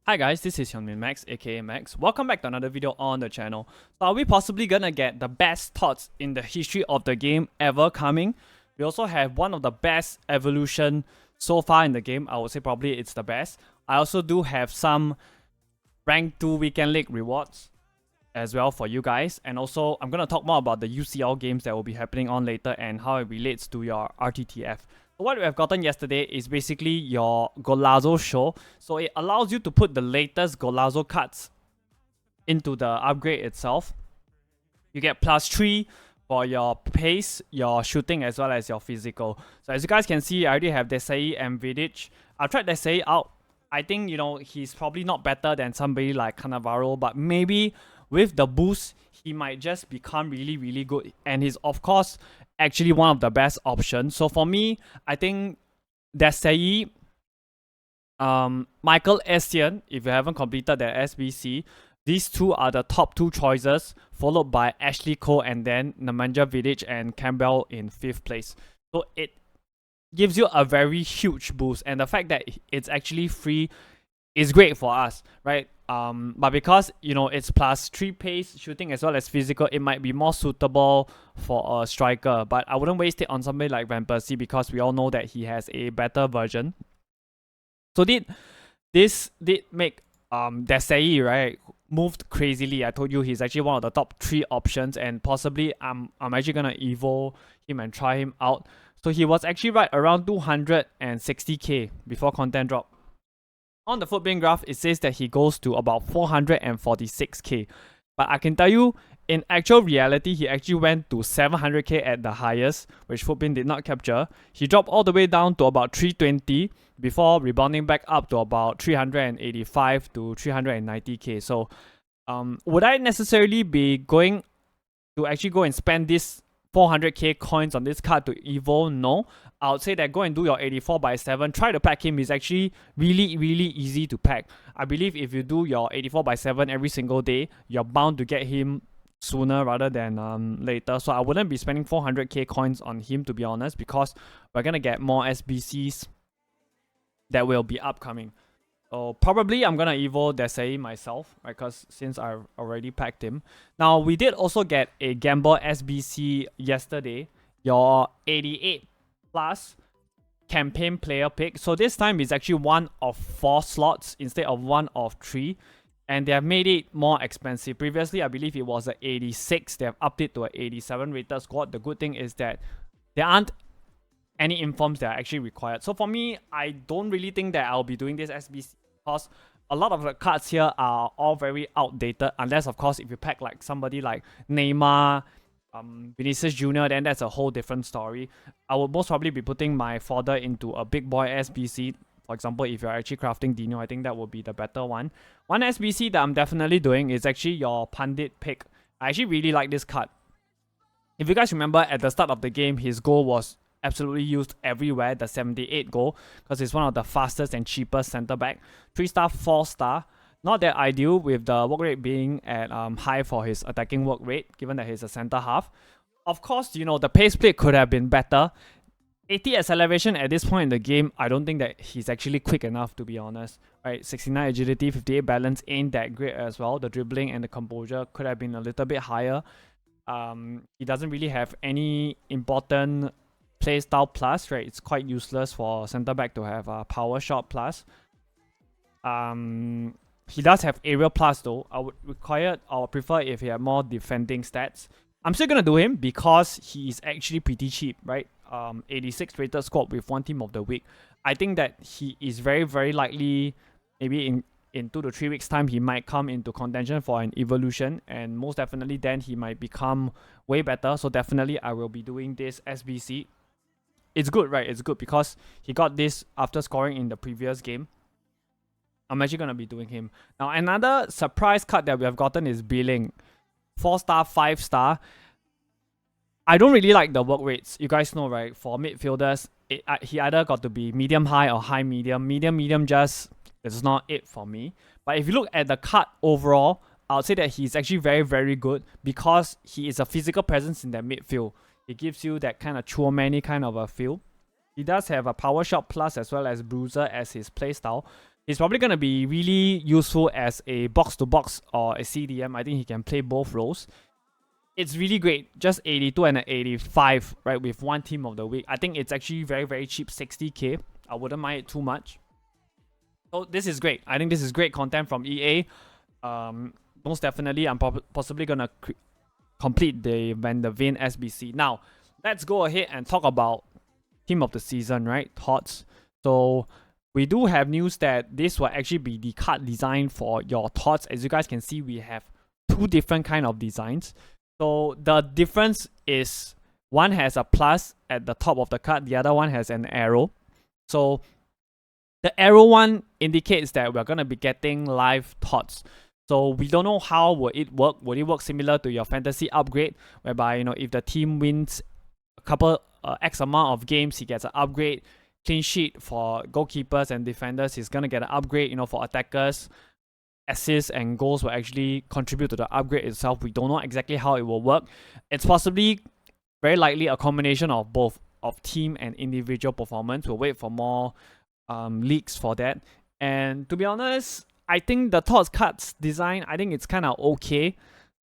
Hi guys, this is Hyunmin Max aka Max. Welcome back to another video on the channel. So are we possibly gonna get the best TOTS in the history of the game ever coming? We also have one of the best evolution so far in the game. I would say probably it's the best. I also do have some rank 2 weekend league rewards as well for you guys. And also I'm gonna talk more about the UCL games that will be happening on later and how it relates to your RTTF. What we have gotten yesterday is basically your Golazo show. So it allows you to put the latest Golazo cards into the upgrade itself. You get +3 for your pace, your shooting, as well as your physical. So as you guys can see, I already have Desai and Vidic. I've tried Desai out. I think, he's probably not better than somebody like Cannavaro, but maybe with the boost, he might just become really, really good. And he's, of course, actually one of the best options. So for me, I think Desai, Michael Essien, if you haven't completed their SBC, these two are the top 2 choices, followed by Ashley Cole and then Nemanja Vidic and Campbell in 5th place. So it gives you a very huge boost, and the fact that it's actually free is great for us, right? But because it's +3 pace, shooting as well as physical, it might be more suitable for a striker. But I wouldn't waste it on somebody like Van Persie because we all know that he has a better version. So this did make Desai, right, moved crazily. I told you he's actually one of the top 3 options, and possibly I'm actually gonna evo him and try him out. So he was actually right around 260k before content drop. On the Footbin graph, it says that he goes to about 446k. But I can tell you, in actual reality, he actually went to 700k at the highest, which Footbin did not capture. He dropped all the way down to about 320 before rebounding back up to about 385 to 390k. So would I necessarily be going to actually go and spend this 400k coins on this card to evo? No. I would say that go and do your 84/7. Try to pack him. He's actually really, really easy to pack. I believe if you do your 84/7 every single day, you're bound to get him sooner rather than later. So I wouldn't be spending 400k coins on him, to be honest, because we're gonna get more SBCs that will be upcoming. So probably I'm gonna evo Desai myself, right? Because since I've already packed him. Now we did also get a Gamble SBC yesterday, your 88 plus campaign player pick. So this time it's actually 1 of 4 slots instead of 1 of 3. And they have made it more expensive. Previously, I believe it was an 86. They have upped it to an 87 rated squad. The good thing is that there aren't any informs that are actually required. So for me, I don't really think that I'll be doing this SBC because a lot of the cards here are all very outdated. Unless, of course, if you pack like somebody like Neymar, Vinicius Jr., then that's a whole different story. I would most probably be putting my fodder into a big boy SBC. For example, if you're actually crafting Dino, I think that would be the better one. One SBC that I'm definitely doing is actually your Pandit pick. I actually really like this card. If you guys remember, at the start of the game, his goal was absolutely used everywhere, the 78 goal, because it's one of the fastest and cheapest center back. 3-star, 4-star. Not that ideal with the work rate being at high for his attacking work rate, given that he's a center half. Of course, the pace play could have been better. 80 acceleration at this point in the game, I don't think that he's actually quick enough, to be honest. Right, 69 agility, 58 balance ain't that great as well. The dribbling and the composure could have been a little bit higher. He doesn't really have any important playstyle plus, right? It's quite useless for center back to have a power shot plus. He does have aerial plus though. I would prefer if he had more defending stats. I'm still gonna do him because he is actually pretty cheap, right? 86 rated squad with 1 team of the week. I think that he is very, very likely, maybe in 2 to 3 weeks time, he might come into contention for an evolution, and most definitely then he might become way better. So definitely I will be doing this SBC. It's good, right? It's good because he got this after scoring in the previous game. I'm actually going to be doing him. Now, another surprise card that we have gotten is Billing. 4-star, 5-star. I don't really like the work rates. You guys know, right? For midfielders, he either got to be medium-high or high-medium. Medium just is not it for me. But if you look at the card overall, I would say that he's actually very, very good because he is a physical presence in that midfield. It gives you that kind of Chouamani kind of a feel. He does have a power shot plus as well as bruiser as his playstyle. He's probably going to be really useful as a box-to-box or a CDM. I think he can play both roles. It's really great. Just 82 and an 85, right, with one team of the week. I think it's actually very, very cheap, 60k. I wouldn't mind it too much. So this is great. I think this is great content from EA. Most definitely, I'm possibly going to complete the Van der Veen SBC. Now, let's go ahead and talk about team of the season, right? TOTS. So we do have news that this will actually be the card design for your TOTS. As you guys can see, we have two different kind of designs. So the difference is one has a plus at the top of the card, the other one has an arrow. So the arrow one indicates that we're going to be getting live TOTS. So we don't know how will it work. Will it work similar to your fantasy upgrade, whereby, you know, if the team wins a couple X amount of games, he gets an upgrade. Clean sheet for goalkeepers and defenders, he's gonna get an upgrade. You know, for attackers, assists and goals will actually contribute to the upgrade itself. We don't know exactly how it will work. It's possibly very likely a combination of both, of team and individual performance. We'll wait for more leaks for that. And to be honest, I think the TOTS cards design, I think it's kind of okay.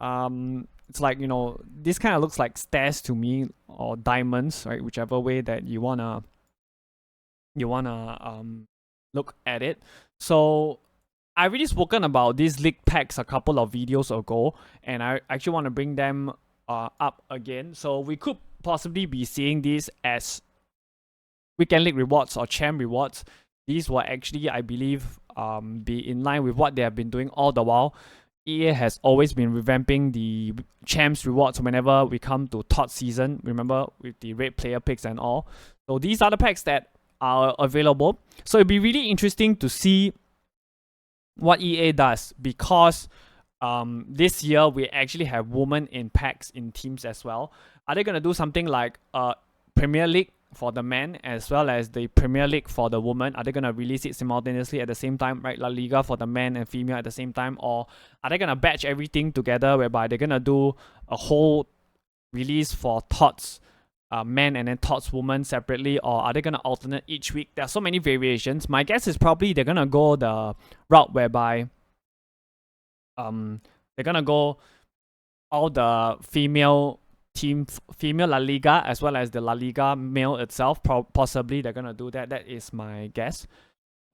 It's like, you know, this kind of looks like stairs to me, or diamonds, right? Whichever way that you wanna look at it. So I already spoken about these league packs a couple of videos ago, and I actually want to bring them up again. So we could possibly be seeing these as weekend league rewards or champ rewards. These will actually, I believe, be in line with what they have been doing all the while. EA has always been revamping the champs rewards whenever we come to TOTS season. Remember, with the red player picks and all. So these are the packs that are available. So it'd be really interesting to see what EA does, because this year we actually have women in packs in teams as well. Are they gonna do something like Premier League for the men as well as the Premier League for the women? Are they gonna release it simultaneously at the same time, right? La Liga for the men and female at the same time, or are they gonna batch everything together, whereby they're gonna do a whole release for TOTS men and then TOTS women separately, or are they gonna alternate each week? There are so many variations. My guess is probably they're gonna go the route whereby they're gonna go all the female team, female La Liga as well as the La Liga male itself. Possibly they're gonna do that. That is my guess.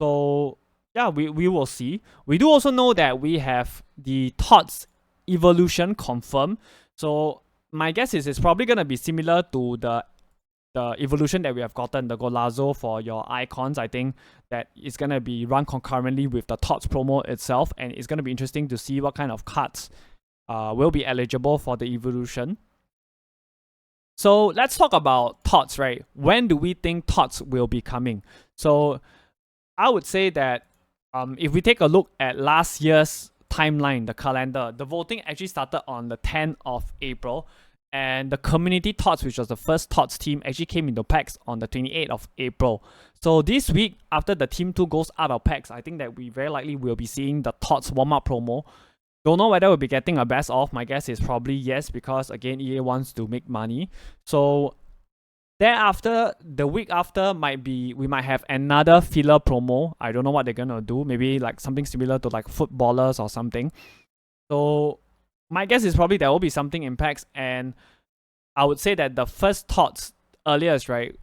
So yeah, we will see. We do also know that we have the TOTS evolution confirmed. So my guess is it's probably gonna be similar to the evolution that we have gotten, the Golazo for your icons. I think that it's gonna be run concurrently with the TOTS promo itself, and it's gonna be interesting to see what kind of cards will be eligible for the evolution. So let's talk about TOTS, right? When do we think TOTS will be coming? So I would say that if we take a look at last year's timeline, the calendar, the voting actually started on the 10th of April, and the community TOTS, which was the first TOTS team, actually came into packs on the 28th of April. So this week, after the Team 2 goes out of packs, I think that we very likely will be seeing the TOTS warm-up promo. Don't know whether we'll be getting a best of. My guess is probably yes, because again, EA wants to make money. So thereafter, the week after we might have another filler promo. I don't know what they're gonna do. Maybe like something similar to like footballers or something. So my guess is probably there will be something in packs, and I would say that the first TOTS earliest, right,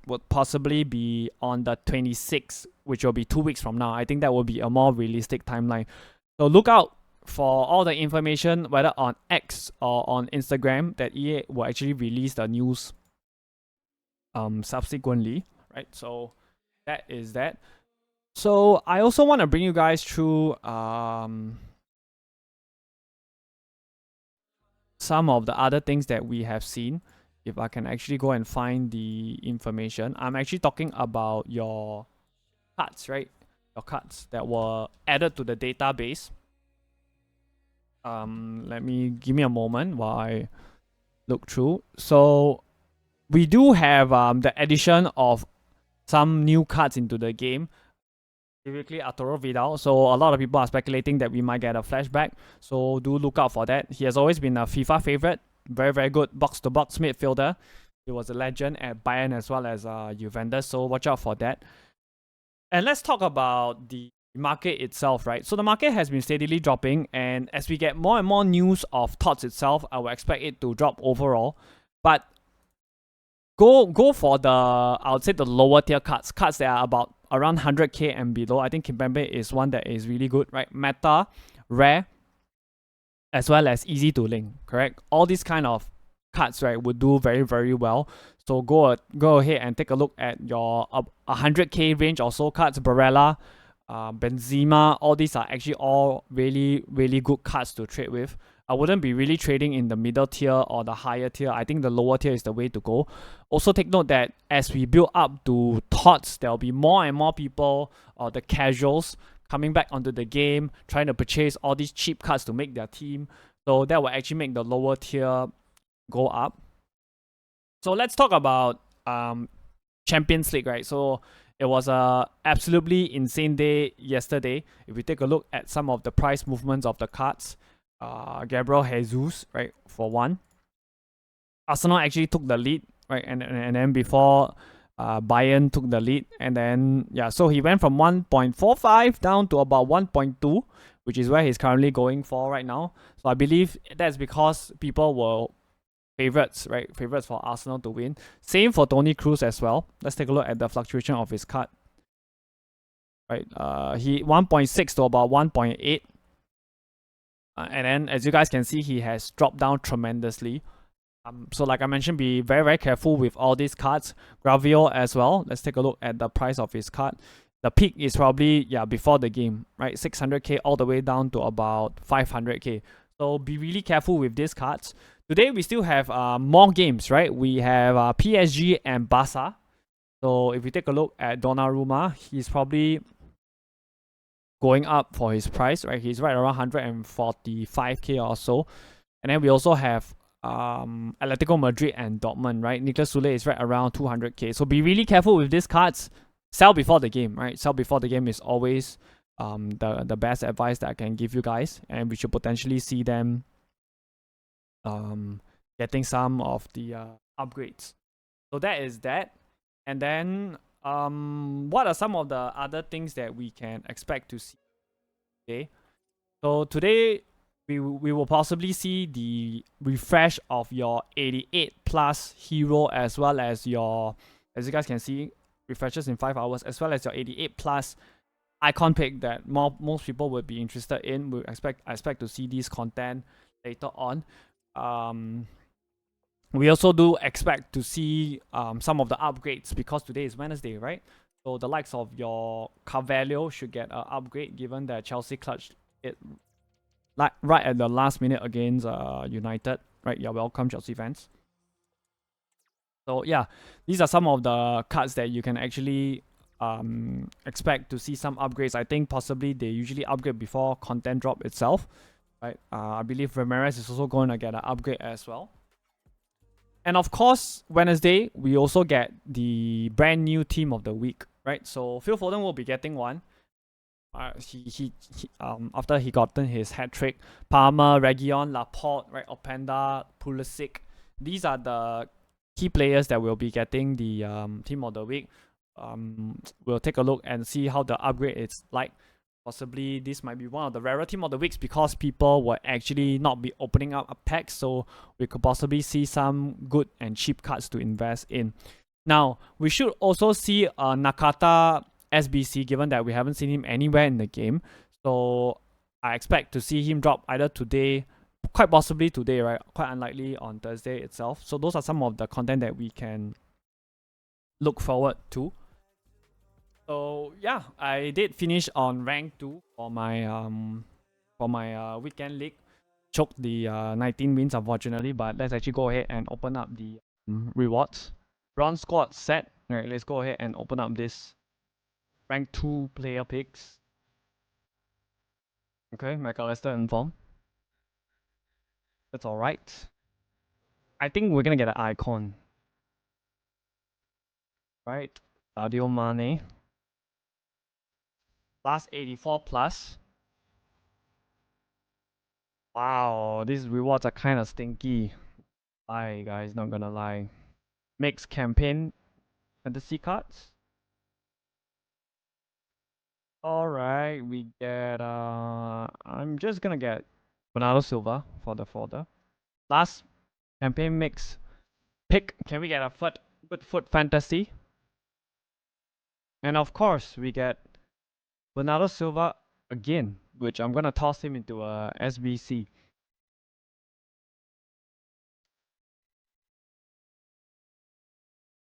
would possibly be on the 26th, which will be 2 weeks from now. I think that will be a more realistic timeline. So look out for all the information, whether on X or on Instagram, that EA will actually release the news subsequently, right? So that is that. So I also want to bring you guys through some of the other things that we have seen. If I can actually go and find the information, I'm actually talking about your cards, right? Your cards that were added to the database. Give me a moment while I look through. So we do have the addition of some new cards into the game, typically Arturo Vidal. So a lot of people are speculating that we might get a flashback, so do look out for that. He has always been a FIFA favorite, very, very good box-to-box midfielder. He was a legend at Bayern as well as Juventus, so watch out for that. And let's talk about the market itself, right? So the market has been steadily dropping, and as we get more and more news of TOTS itself, I would expect it to drop overall. But go for the, I would say, the lower tier cards that are about around 100k and below. I think Kimpembe is one that is really good, right? Meta, rare, as well as easy to link, correct? All these kind of cards, right, would do very, very well. So go ahead and take a look at your 100k range or so cards. Barella, Benzema, all these are actually all really, really good cards to trade with. I wouldn't be really trading in the middle tier or the higher tier. I think the lower tier is the way to go. Also take note that as we build up to TOTS, there'll be more and more people, or the casuals, coming back onto the game, trying to purchase all these cheap cards to make their team. So that will actually make the lower tier go up. So let's talk about Champions League, right? So it was a absolutely insane day yesterday. If we take a look at some of the price movements of the cards, Gabriel Jesus, right, for one. Arsenal actually took the lead, right, and then before Bayern took the lead, and then yeah, so he went from 1.45 down to about 1.2, which is where he's currently going for right now. So I believe that's because people were favorites, right? Favorites for Arsenal to win. Same for Toni Kroos as well. Let's take a look at the fluctuation of his card. Right, he 1.6 to about 1.8, and then as you guys can see, he has dropped down tremendously. So like I mentioned, be very, very careful with all these cards. Gravio as well. Let's take a look at the price of his card. The peak is probably, yeah, before the game, right? 600k all the way down to about 500k. So be really careful with these cards. Today we still have more games, right? We have PSG and Barca. So if we take a look at Donnarumma, he's probably going up for his price, right? He's right around 145k or so. And then we also have Atletico Madrid and Dortmund, right? Niklas Sule is right around 200k. So be really careful with these cards. Sell before the game, right? Sell before the game is always the best advice that I can give you guys, and we should potentially see them getting some of the upgrades. So that is that. And then what are some of the other things that we can expect to see today? So today we will possibly see the refresh of your 88 plus hero, as well as your, as you guys can see, refreshes in 5 hours, as well as your 88 plus icon pick that most people would be interested in. I expect to see these content later on. We also do expect to see some of the upgrades, because today is Wednesday, right? So the likes of your Carvalho should get an upgrade, given that Chelsea clutched it like right at the last minute against United, right? You're welcome, Chelsea fans. So yeah, these are some of the cards that you can actually expect to see some upgrades. I think possibly they usually upgrade before content drop itself, right? I believe Ramirez is also going to get an upgrade as well. And of course, Wednesday we also get the brand new team of the week, right? So Phil Foden will be getting one. He after he gotten his hat trick. Palmer, Region, Laporte, right? Openda, Pulisic. These are the key players that will be getting the team of the week. We'll take a look and see how the upgrade is like. Possibly this might be one of the rarer team of the weeks, because people will actually not be opening up a pack, so we could possibly see some good and cheap cards to invest in. Now, we should also see Nakata SBC, given that we haven't seen him anywhere in the game. So I expect to see him drop either today, quite possibly today, right? Quite unlikely on Thursday itself. So those are some of the content that we can look forward to. So yeah, I did finish on rank 2 for my weekend league. Choked the 19 wins, unfortunately, but let's actually go ahead and open up the rewards. Bronze squad set. Alright, let's go ahead and open up this rank 2 player picks. Okay, McAllister in form. That's alright. I think we're gonna get an icon. Right? Sadio Mane. Last 84 plus. Wow, these rewards are kind of stinky. Lie, guys, not gonna lie. Mixed campaign fantasy cards. Alright, we get I'm just gonna get Bernardo Silva for the folder. Last campaign mix pick. Can we get a good foot fantasy? And of course we get Bernardo Silva again, which I'm gonna toss him into a SBC.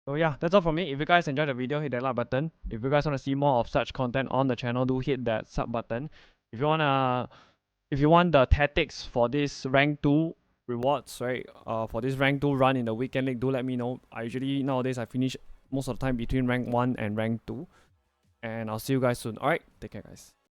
So yeah, that's all from me. If you guys enjoyed the video, hit that like button. If you guys want to see more of such content on the channel, do hit that sub button. If you want the tactics for this rank 2 rewards, right? For this rank 2 run in the weekend league, do let me know. I usually nowadays I finish most of the time between rank 1 and rank 2. And I'll see you guys soon. Alright, take care guys.